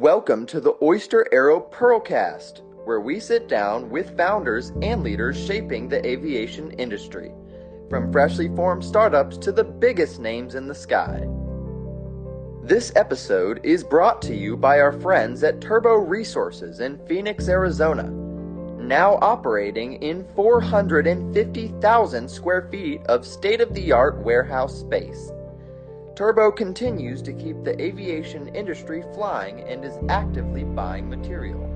Welcome to the Oyster Aero PearlCast, where we sit down with founders and leaders shaping the aviation industry, from freshly formed startups to the biggest names in the sky. This episode is brought to you by our friends at Turbo Resources in Phoenix, Arizona, now operating in 450,000 square feet of state-of-the-art warehouse space. Turbo continues to keep the aviation industry flying and is actively buying material.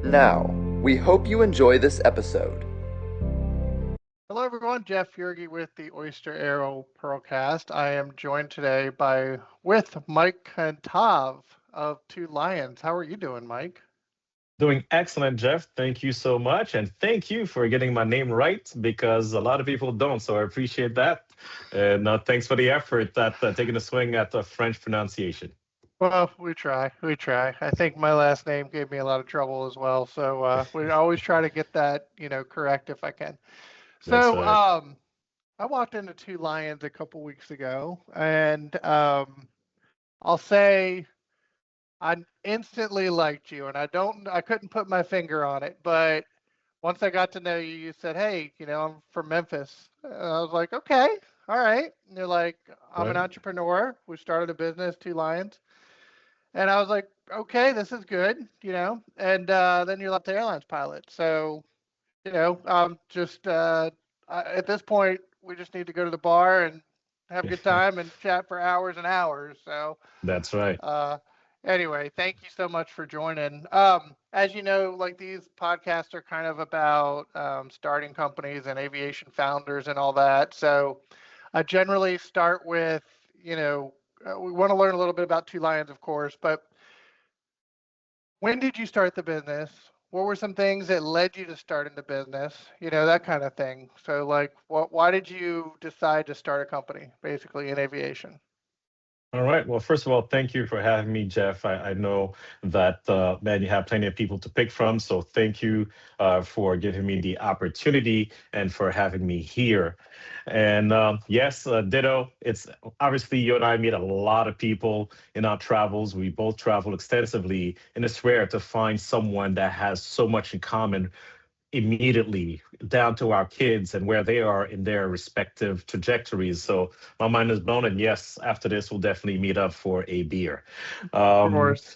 Now, we hope you enjoy this episode. Hello everyone, Jeff Yergy with the Oyster Aero PearlCast. I am joined today with Mike Cantave of 2Lyons. How are you doing, Mike? Doing excellent, Jeff. Thank you so much. And thank you for getting my name right because a lot of people don't. So I appreciate that. And thanks for the effort at taking a swing at the French pronunciation. Well, we try. I think my last name gave me a lot of trouble as well. So we always try to get that, correct if I can. That's So right. I walked into 2Lyons a couple weeks ago, and I'll say I instantly liked you, and I couldn't put my finger on it, but once I got to know you, you said, "Hey, I'm from Memphis." I was like, "Okay, all right." And you're like, "I'm an Right. entrepreneur. We started a business, 2Lyons," and I was like, "Okay, this is good," And then you're like the airlines pilot, so just at this point, we just need to go to the bar and have a good time and chat for hours and hours. So That's right. uh, anyway, thank you so much for joining. As you know, like these podcasts are kind of about starting companies and aviation founders and all that. So I generally start with, we want to learn a little bit about 2Lyons, of course, but when did you start the business? What were some things that led you to starting the business? That kind of thing. So like, why did you decide to start a company basically in aviation? All right. Well, first of all, thank you for having me, Jeff. I know that, man, you have plenty of people to pick from. So thank you for giving me the opportunity and for having me here. And yes, ditto. It's obviously you and I meet a lot of people in our travels. We both travel extensively, and it's rare to find someone that has so much in common immediately down to our kids and where they are in their respective trajectories. So my mind is blown. And yes, after this, we'll definitely meet up for a beer. Of Um, course.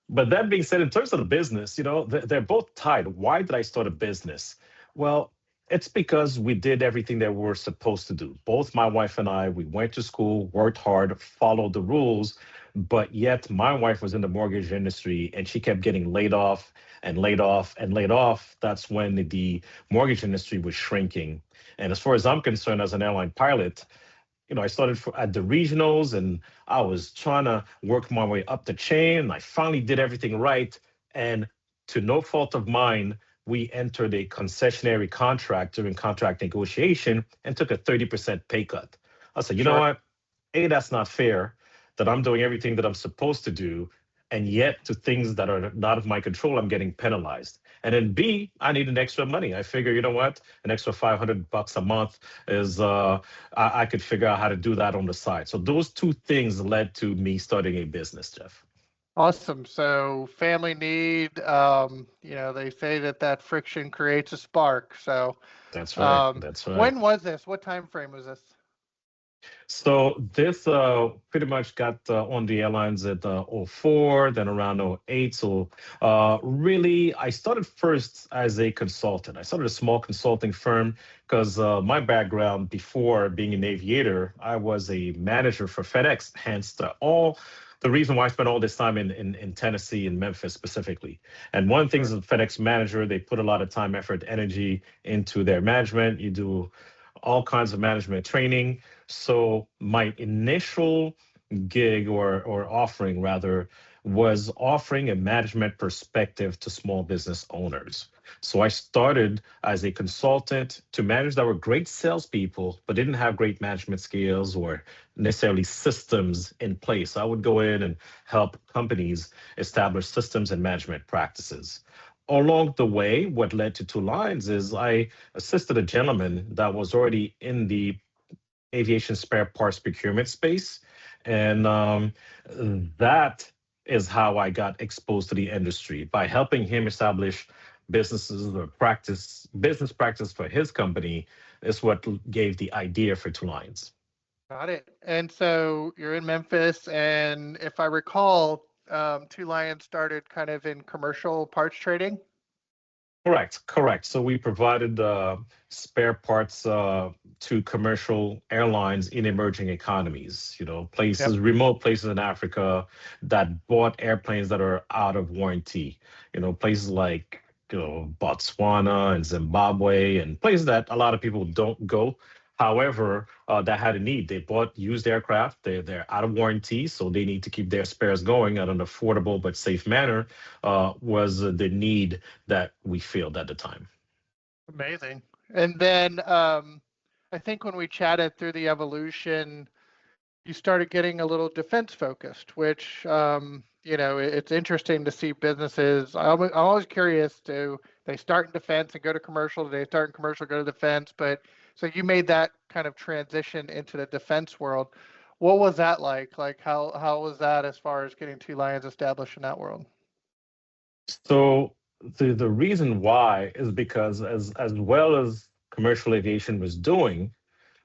but that being said, in terms of the business, they're both tied. Why did I start a business? Well, it's because we did everything that we were supposed to do. Both my wife and I, we went to school, worked hard, followed the rules, but yet my wife was in the mortgage industry and she kept getting laid off and laid off and laid off. That's when the mortgage industry was shrinking. And as far as I'm concerned, as an airline pilot, I started at the regionals and I was trying to work my way up the chain. And I finally did everything right. And to no fault of mine, we entered a concessionary contract during contract negotiation and took a 30% pay cut. I said, you know Sure. what? A, that's not fair that I'm doing everything that I'm supposed to do. And yet, to things that are not of my control, I'm getting penalized. And then B, I need an extra money. I figure, you know what? An extra $500 a month is I could figure out how to do that on the side. So those two things led to me starting a business, Jeff. Awesome. So family need, they say that friction creates a spark. So That's right. That's right. when was this? What time frame was this? So this pretty much got on the airlines at '04, then around '08. So really, I started first as a consultant. I started a small consulting firm because my background before being an aviator, I was a manager for FedEx, hence all the reason why I spent all this time in Tennessee and Memphis specifically. And one of the things Sure. as a FedEx manager, they put a lot of time, effort, energy into their management. You do all kinds of management training. So my initial gig or offering rather was offering a management perspective to small business owners. So I started as a consultant to manage that were great salespeople, but didn't have great management skills or necessarily systems in place. I would go in and help companies establish systems and management practices. Along the way, what led to 2Lyons is I assisted a gentleman that was already in the aviation spare parts procurement space. And that is how I got exposed to the industry. By helping him establish businesses or business practice for his company is what gave the idea for 2Lyons. Got it. And so you're in Memphis, and if I recall, 2Lyons started kind of in commercial parts trading. Correct, correct. So we provided spare parts to commercial airlines in emerging economies, Yep. places, remote places in Africa that bought airplanes that are out of warranty, places like, Botswana and Zimbabwe and places that a lot of people don't go. However, that had a need. They bought used aircraft. They're out of warranty, so they need to keep their spares going at an affordable but safe manner. Was the need that we filled at the time. Amazing. And then I think when we chatted through the evolution, you started getting a little defense focused, which it's interesting to see businesses. I'm always curious, do they start in defense and go to commercial? Do they start in commercial, go to defense? But so you made that kind of transition into the defense world. What was that like? Like how was that as far as getting 2Lyons established in that world? So the reason why is because as well as commercial aviation was doing,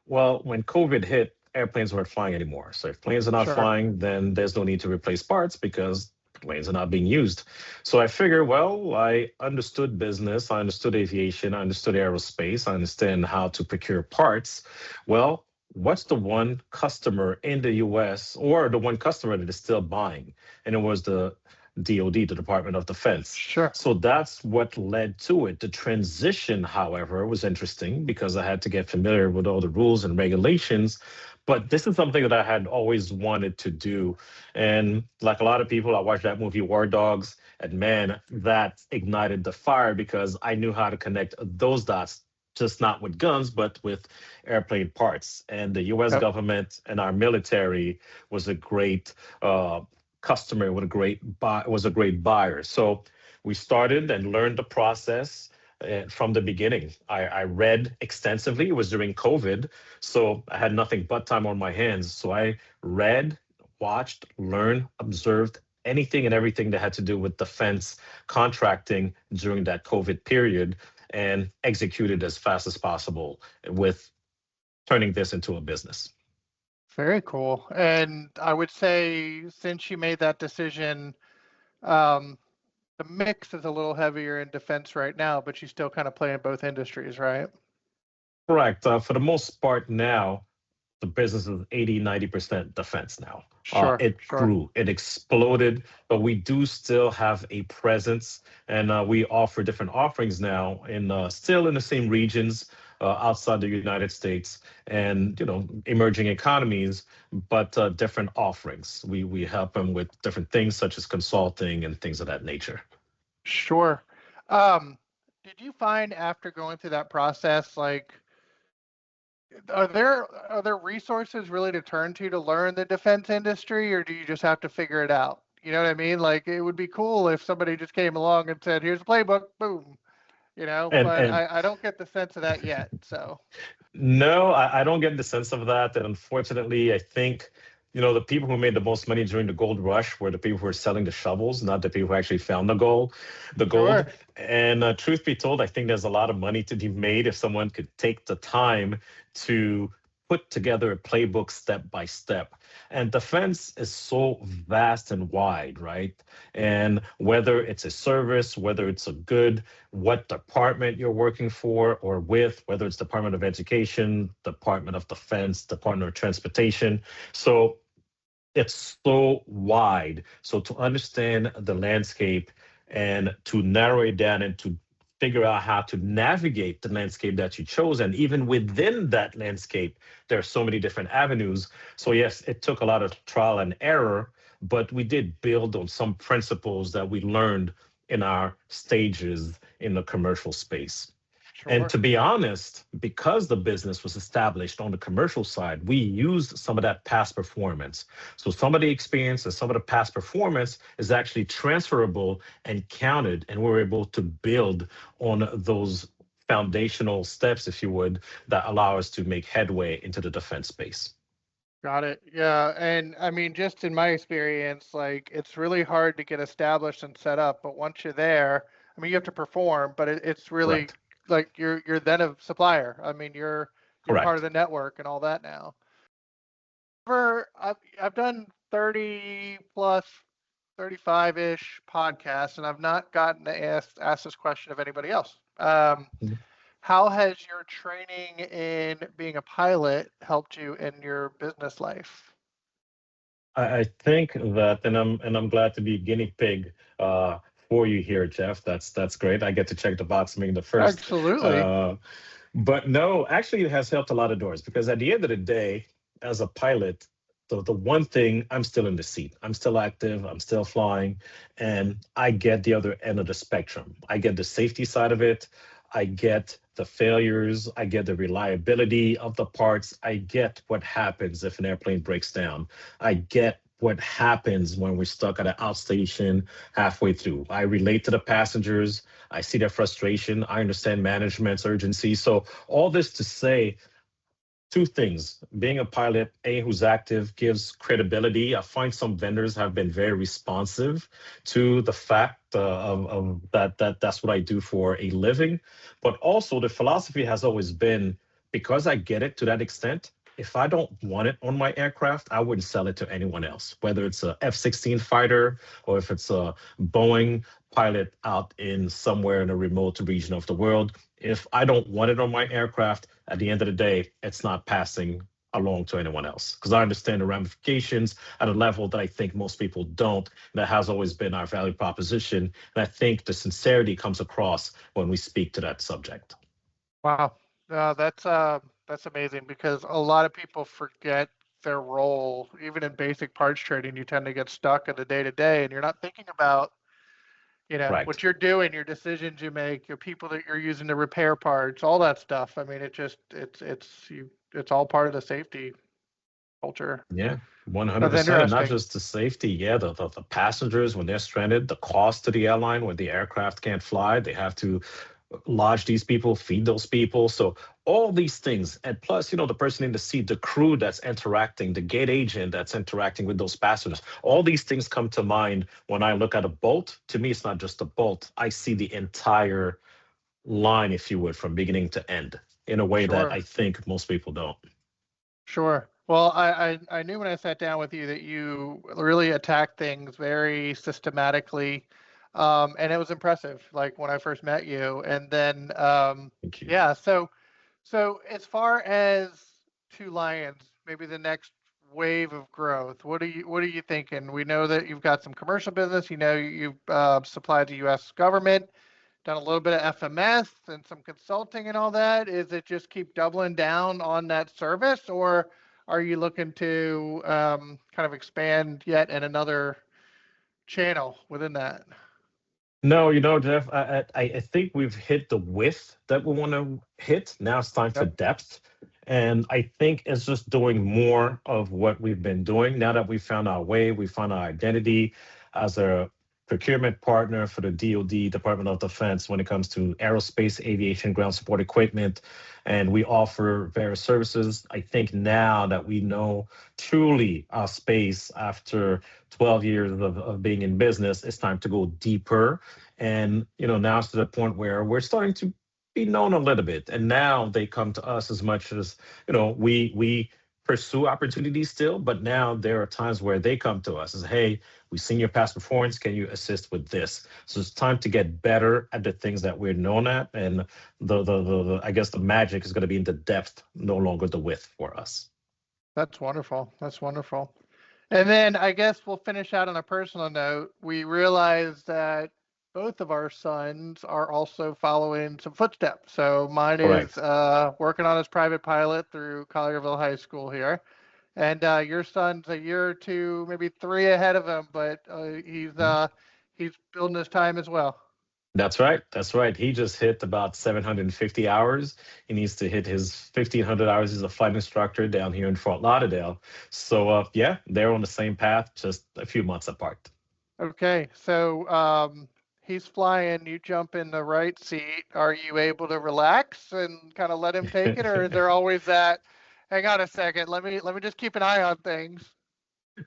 well, when COVID hit, airplanes weren't flying anymore. So if planes are not Sure. flying, then there's no need to replace parts because planes are not being used. So I figured, well, I understood business, I understood aviation, I understood aerospace, I understand how to procure parts. Well, what's the one customer in the US or the one customer that is still buying? And it was the DoD, the Department of Defense. Sure. So that's what led to it. The transition, however, was interesting because I had to get familiar with all the rules and regulations. But this is something that I had always wanted to do. And like a lot of people, I watched that movie War Dogs, and man, that ignited the fire because I knew how to connect those dots, just not with guns, but with airplane parts. And the US Yep. government and our military was a great customer, was a great buyer. So we started and learned the process from the beginning. I read extensively. It was during COVID, so I had nothing but time on my hands. So I read, watched, learned, observed anything and everything that had to do with defense contracting during that COVID period and executed as fast as possible with turning this into a business. Very cool. And I would say since you made that decision, um, the mix is a little heavier in defense right now, but you still kind of play in both industries, right? Correct. For the most part now, the business is 80-90% defense now. Sure, It sure. grew, it exploded, but we do still have a presence and we offer different offerings now in still in the same regions outside the United States and emerging economies, but different offerings. We help them with different things such as consulting and things of that nature. Sure. Um, did you find after going through that process, like, are there resources really to turn to learn the defense industry, or do you just have to figure it out? You know what I mean? Like, it would be cool if somebody just came along and said, "Here's a playbook, boom." But And I don't get the sense of that yet. So No, I don't get the sense of that. And unfortunately, I think, the people who made the most money during the gold rush were the people who were selling the shovels, not the people who actually found the gold. sure. And truth be told, I think there's a lot of money to be made if someone could take the time to put together a playbook step by step. And defense is so vast and wide, right? And whether it's a service, whether it's a good, what department you're working for or with, whether it's Department of Education, Department of Defense, Department of Transportation. So it's so wide. So to understand the landscape and to narrow it down and to figure out how to navigate the landscape that you chose, and even within that landscape, there are so many different avenues. So yes, it took a lot of trial and error, but we did build on some principles that we learned in our stages in the commercial space. And Sure. to be honest, because the business was established on the commercial side, we used some of that past performance. So some of the experience and some of the past performance is actually transferable and counted, and we're able to build on those foundational steps, if you would, that allow us to make headway into the defense space. Got it. Yeah. And I mean, just in my experience, like it's really hard to get established and set up, but once you're there, I mean, you have to perform, but it's really Correct. like you're then a supplier. I mean, you're part of Correct. the network and all that now. I've done 30 plus 35-ish podcasts, and I've not gotten to ask this question of anybody else. How has your training in being a pilot helped you in your business life? I think that, and I'm glad to be guinea pig for you here, Jeff. That's great. I get to check the box being the first. Absolutely. Uh, but no, actually, it has helped a lot of doors because at the end of the day, as a pilot, the one thing, I'm still in the seat. I'm still active. I'm still flying, and I get the other end of the spectrum. I get the safety side of it. I get the failures. I get the reliability of the parts. I get what happens if an airplane breaks down. I get what happens when we're stuck at an outstation halfway through. I relate to the passengers. I see their frustration. I understand management's urgency. So, all this to say, two things. Being a pilot, A, who's active, gives credibility. I find some vendors have been very responsive to the fact of that's what I do for a living. But also, the philosophy has always been because I get it to that extent. If I don't want it on my aircraft, I wouldn't sell it to anyone else, whether it's a F-16 fighter or if it's a Boeing pilot out in somewhere in a remote region of the world. If I don't want it on my aircraft, at the end of the day, it's not passing along to anyone else because I understand the ramifications at a level that I think most people don't. That has always been our value proposition. And I think the sincerity comes across when we speak to that subject. Wow. That's amazing because a lot of people forget their role. Even in basic parts trading, you tend to get stuck in the day to day and you're not thinking about, Right. what you're doing, your decisions you make, your people that you're using to repair parts, all that stuff. I mean, it's all part of the safety culture. Yeah, That's 100%. And not interesting. just the safety. Yeah, the passengers, when they're stranded, the cost to the airline when the aircraft can't fly, they have to lodge these people, feed those people. So all these things, and plus, the person in the seat, the crew that's interacting, the gate agent that's interacting with those passengers, all these things come to mind when I look at a boat. To me, it's not just a boat. I see the entire line, if you would, from beginning to end in a way that I Sure. think most people don't. Sure. Well, I knew when I sat down with you that you really attack things very systematically, and it was impressive. Like when I first met you, and then Thank you. yeah. So as far as 2Lyons, maybe the next wave of growth, what are you thinking? We know that you've got some commercial business. You've supplied the U.S. government, done a little bit of FMS and some consulting and all that. Is it just keep doubling down on that service, or are you looking to kind of expand yet in another channel within that? No, Jeff, I think we've hit the width that we want to hit. Now it's time for Yep. depth. And I think it's just doing more of what we've been doing. Now that we found our way, we found our identity as a procurement partner for the DoD, Department of Defense, when it comes to aerospace, aviation, ground support equipment. And we offer various services. I think now that we know truly our space after 12 years of being in business, it's time to go deeper. And, now it's to the point where we're starting to be known a little bit. And now they come to us as much as, we pursue opportunities still, but now there are times where they come to us as, hey, we've seen your past performance. Can you assist with this? So it's time to get better at the things that we're known at. And the I guess the magic is going to be in the depth, no longer the width for us. That's wonderful. That's wonderful. And then I guess we'll finish out on a personal note. We realized that both of our sons are also following some footsteps. So mine is Correct. working on his private pilot through Collierville High School here, and your son's a year or two, maybe three ahead of him, but he's building his time as well. That's right. That's right. He just hit about 750 hours. He needs to hit his 1,500 hours as a flight instructor down here in Fort Lauderdale. So, yeah, they're on the same path, just a few months apart. Okay, so he's flying, you jump in the right seat. Are you able to relax and kind of let him take it, or is there always that, hang on a second. Let me just keep an eye on things.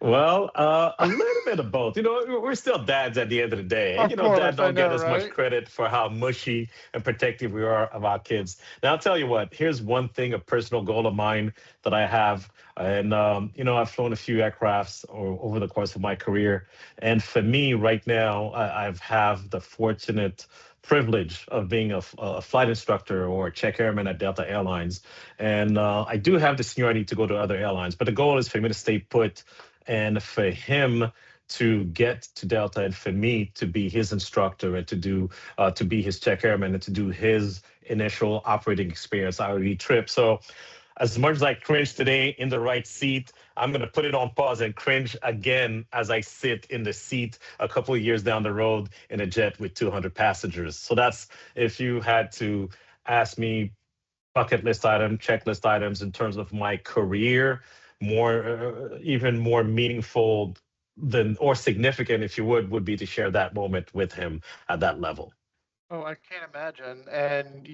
Well, a little bit of both. We're still dads at the end of the day. Of Dad course, I don't get know, as much right? credit for how mushy and protective we are of our kids. Now, I'll tell you what, here's one thing, a personal goal of mine that I have. And, I've flown a few aircrafts over the course of my career. And for me right now, I've have the fortunate privilege of being a flight instructor or a check airman at Delta Airlines. And I do have the seniority to go to other airlines, but the goal is for me to stay put and for him to get to Delta and for me to be his instructor and to be his check airman and to do his initial operating experience IOD trip. So as much as I cringe today in the right seat, I'm going to put it on pause and cringe again as I sit in the seat a couple of years down the road in a jet with 200 passengers. So that's, if you had to ask me bucket list item, checklist items in terms of my career, even more meaningful than or significant, if you would be to share that moment with him at that level. Oh, I can't imagine. And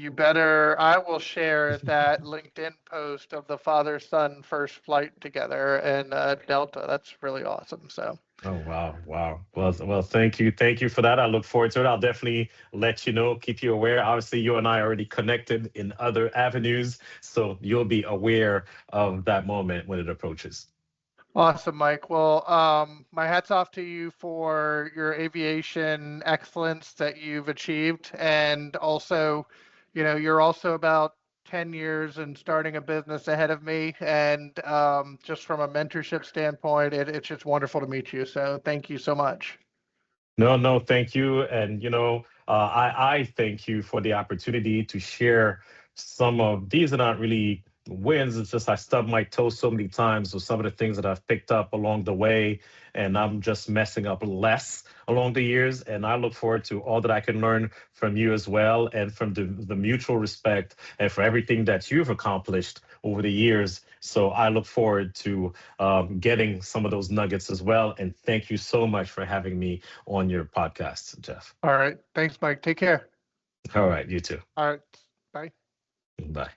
I will share that LinkedIn post of the father-son first flight together in Delta. That's really awesome. So, Oh wow, wow. Well, thank you for that. I look forward to it. I'll definitely let you know, keep you aware. Obviously, you and I are already connected in other avenues, so you'll be aware of that moment when it approaches. awesome, Mike. Well, my hat's off to you for your aviation excellence that you've achieved. And also, you're also about 10 years and starting a business ahead of me. And just from a mentorship standpoint, it's just wonderful to meet you. So thank you so much. No, no, thank you. And, I thank you for the opportunity to share some of these are not really wins. It's just I stubbed my toe so many times with some of the things that I've picked up along the way. And I'm just messing up less along the years. And I look forward to all that I can learn from you as well and from the mutual respect and for everything that you've accomplished over the years. So I look forward to getting some of those nuggets as well. And thank you so much for having me on your podcast, Jeff. All right. Thanks, Mike. Take care. All right, you too. All right. Bye. Bye.